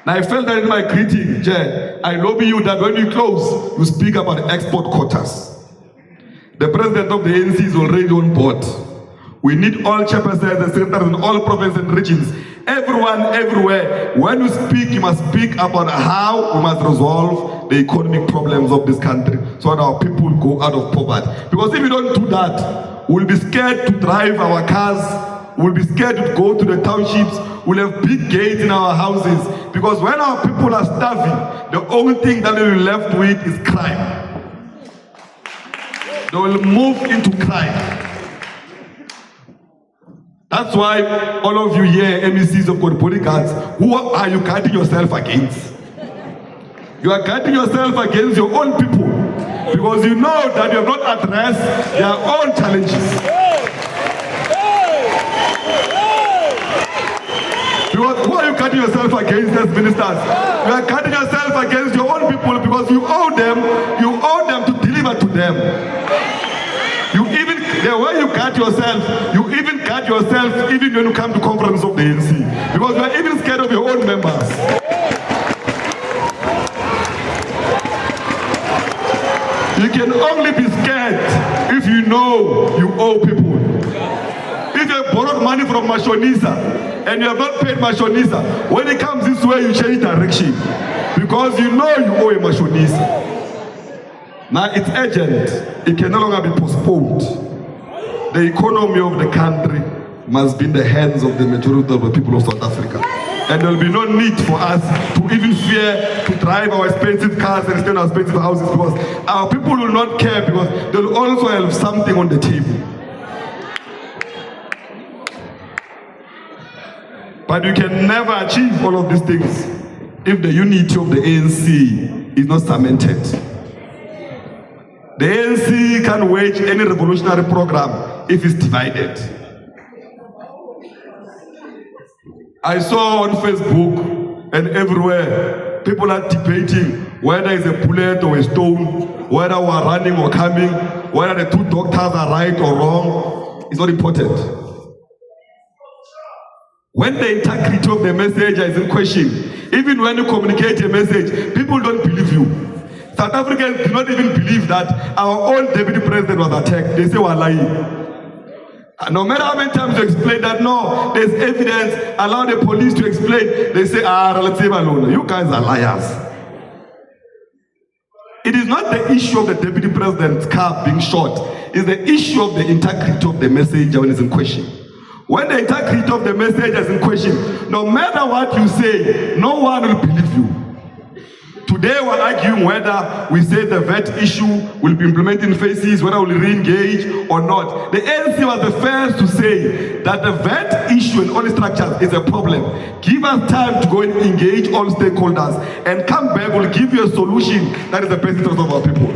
Now I felt that in my greeting, Jay, I lobby you that when you close, you speak about export quotas. The president of the ANC is already on board. We need all chairpersons and secretaries in all provinces and regions. Everyone, everywhere. When you speak, you must speak about how we must resolve the economic problems of this country so that our people go out of poverty. Because if we don't do that, we'll be scared to drive our cars, we'll be scared to go to the townships, we'll have big gates in our houses. Because when our people are starving, the only thing that we'll be left with is crime. They will move into crime. That's why all of you here, MECs of God bodyguards, who are you guarding yourself against? You are guarding yourself against your own people because you know that you have not addressed their own challenges. Because who are you guarding yourself against as ministers? You are guarding yourself against your own people because you owe them to deliver to them. The way you guard yourself, you even guard yourself even when you come to conference of the ANC. Because you are even scared of your own members. You can only be scared if you know you owe people. If you have borrowed money from Mashonisa and you have not paid Mashonisa, when it comes this way you change direction. Because you know you owe a Mashonisa. Now it's urgent. It can no longer be postponed. The economy of the country must be in the hands of the majority of the people of South Africa. And there will be no need for us to even fear to drive our expensive cars and stay in our expensive houses because our people will not care because they will also have something on the table. But you can never achieve all of these things if the unity of the ANC is not cemented. The ANC can wage any revolutionary program if it's divided. I saw on Facebook and everywhere, people are debating whether it's a bullet or a stone, whether we are running or coming, whether the two doctors are right or wrong. It's not important. When the integrity of the message is in question, even when you communicate a message, people don't believe you. South Africans do not even believe that our own deputy president was attacked. They say we're lying. No matter how many times you explain that, no, there's evidence, allow the police to explain, they say, let's leave alone. You guys are liars. It is not the issue of the deputy president's car being shot. It's the issue of the integrity of the message when it's in question. When the integrity of the message is in question, no matter what you say, no one will believe you. Today we're arguing whether we say the VAT issue will be implemented in phases, whether we'll re-engage or not. The ANC was the first to say that the VAT issue and all the structures is a problem. Give us time to go and engage all stakeholders and come back, we'll give you a solution that is the best interest of our people.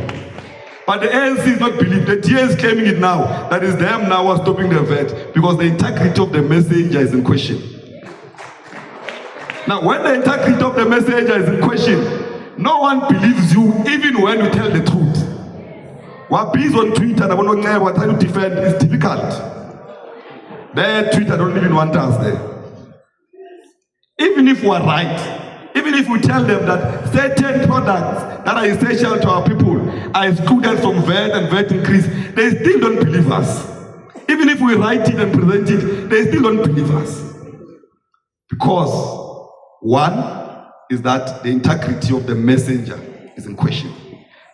But the ANC is not believed. The TA is claiming it now. That is them now are stopping the VAT because the integrity of the messenger is in question. Now when the integrity of the messenger is in question, no one believes you even when you tell the truth. What is on Twitter and what trying to defend is difficult. Their Twitter don't even want us there. Even if we are right, even if we tell them that certain products that are essential to our people are excluded from VAT and VAT increase, they still don't believe us. Even if we write it and present it, they still don't believe us. Because one is that the integrity of the messenger is in question.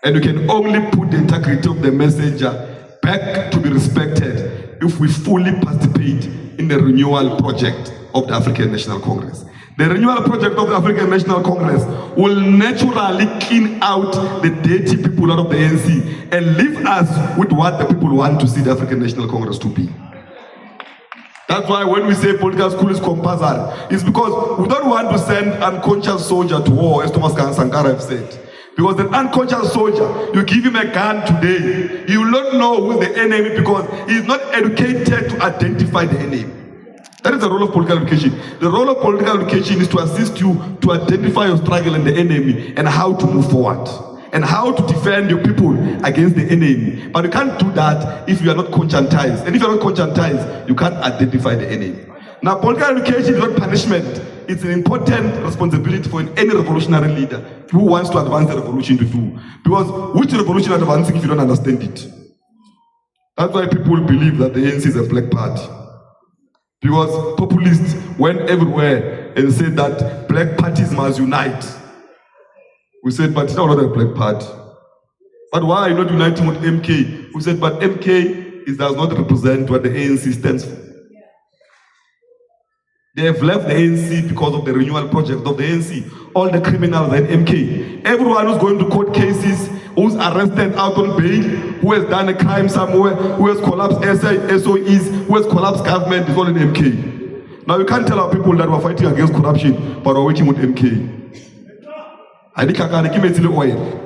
And you can only put the integrity of the messenger back to be respected if we fully participate in the renewal project of the African National Congress. The renewal project of the African National Congress will naturally clean out the dirty people out of the ANC and leave us with what the people want to see the African National Congress to be. That's why when we say political school is compulsory, it's because we don't want to send unconscious soldier to war, as Thomas Sankara have said. Because an unconscious soldier, you give him a gun today, he will not know who's the enemy because he is not educated to identify the enemy. That is the role of political education. The role of political education is to assist you to identify your struggle and the enemy and how to move forward. And how to defend your people against the enemy. But you can't do that if you are not conscientized. And if you are not conscientized, you can't identify the enemy. Now, political education is not punishment. it's an important responsibility for any revolutionary leader who wants to advance the revolution to do. Because which revolution advancing if you don't understand it? That's why people believe that the ANC is a black party. Because populists went everywhere and said that black parties must unite. We said, but it's not a black party. But why are you not uniting with MK? We said, but MK does not represent what the ANC stands for. They have left the ANC because of the renewal project of the ANC. All the criminals at MK. Everyone who's going to court cases, who's arrested out on bail, who has done a crime somewhere, who has collapsed SOEs, who has collapsed government, is all in MK. Now you can't tell our people that we're fighting against corruption, but we're working with MK. I think I can give it oil.